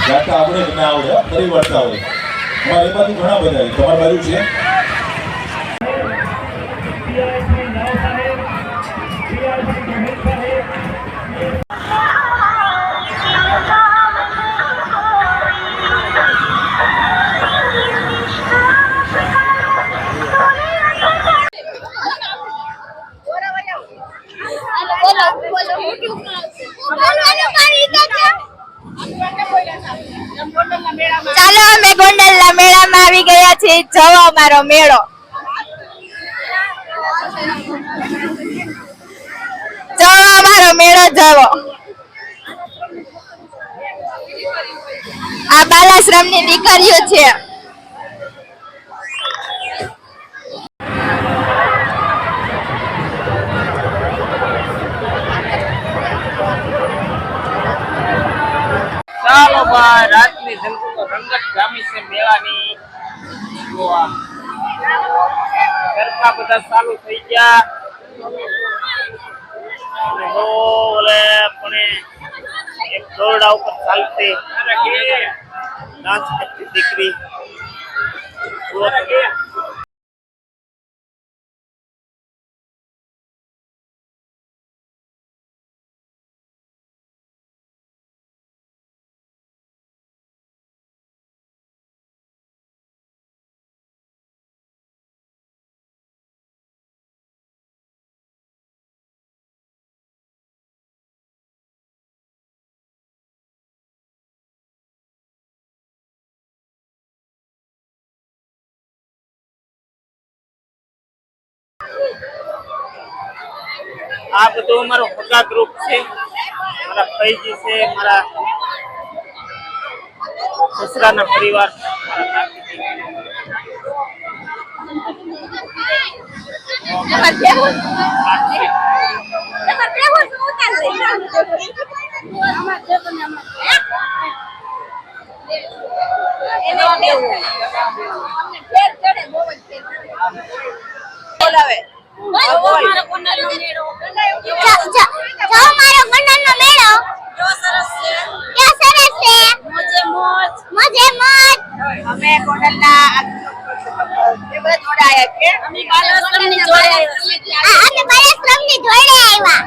ગાતા આવડે કે ના આવડે ફરી વળતા હોય અમારે એ બાજુ ઘણા બધા તમારી બાજુ છે ચાલો અમે ગોંડલના મેળામાં આવી ગયા છીએ. જવો અમારો મેળો, જવો અમારો મેળો જવો. આ બાલાશ્રમની દીકરીઓ છે. ચાલો ભાઈ રાતની રંગત જામી છે મેળાની. સરખા બધા ચાલુ થઈ ગયા ઓલે પણ એક દોરડા ઉપર ચાલતી ડાન્સ કરતી દીકરી. આ બધું અમારો સગા ગ્રુપ છે. મારા ભાઈજી છે, મારા સસરાના પરિવાર. અમે ગોંડલના જોડાયા છે. અમે બાલાશ્રમની જોડે આવ્યા.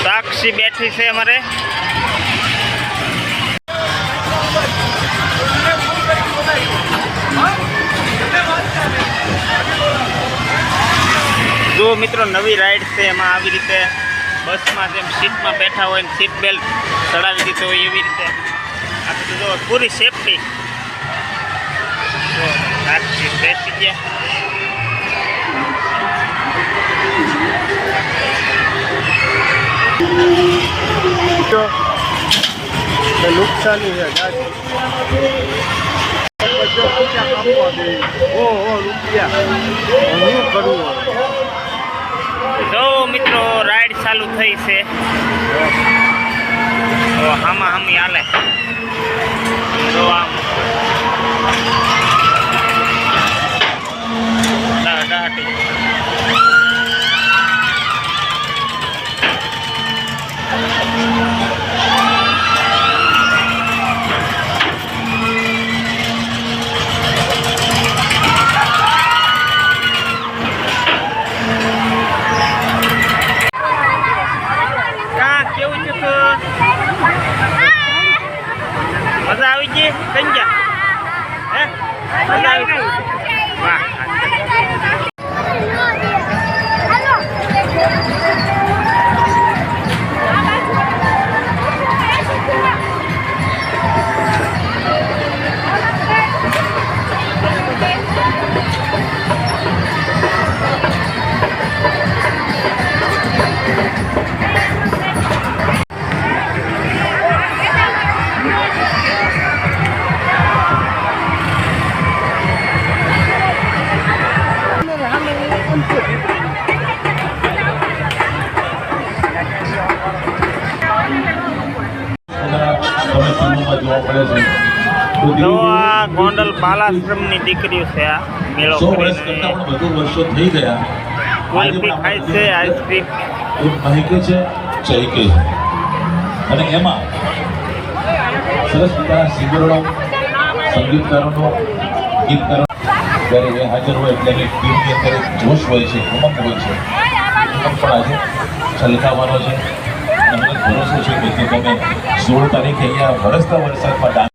સાક્ષી બેઠી છે અમારે. જો જો મિત્રો નવી રાઈડ છે એમાં આવી રીતે બસમાં જેમ સીટમાં બેઠા હોય ને સીટ બેલ્ટ ચડાવી દીધો હોય એવી રીતે આ બધું જો પૂરી સેફટી જો આજથી બેસી ગયા નુકસાની છે ગાડી રૂપિયા શું કરવું જો મિત્રો રાઈડ ચાલુ થઈ છે તો હામા હામી હાલે જો આમ ડાહટી કેવું છે તો મજા આવી ગઈ કઈ ગયા હે મજા આવી ગઈ વાહ તો આ ગોંડલ બાલાશ્રમની દીકરીઓ છે આ મેળો 100 વર્ષ કરતા પણ વધુ વર્ષો થઈ ગયા. કુલ્ફી ખાય છે આઈસ્ક્રીમ એ મહેકે છે ચહેકે છે અને એમાં સરસ મજાના સિંગરોનો સંગીતકારોનો ગીતકારો જ્યારે એ હાજર હોય એટલે એની ટીમની અંદર એક જોશ હોય છે ઉમંગ હોય છે ઉમંગ પણ આજે છલકાવાનો છે. અમને ભરોસો છે કે તમે 16 તારીખે અહીંયા વરસતા વરસાદમાં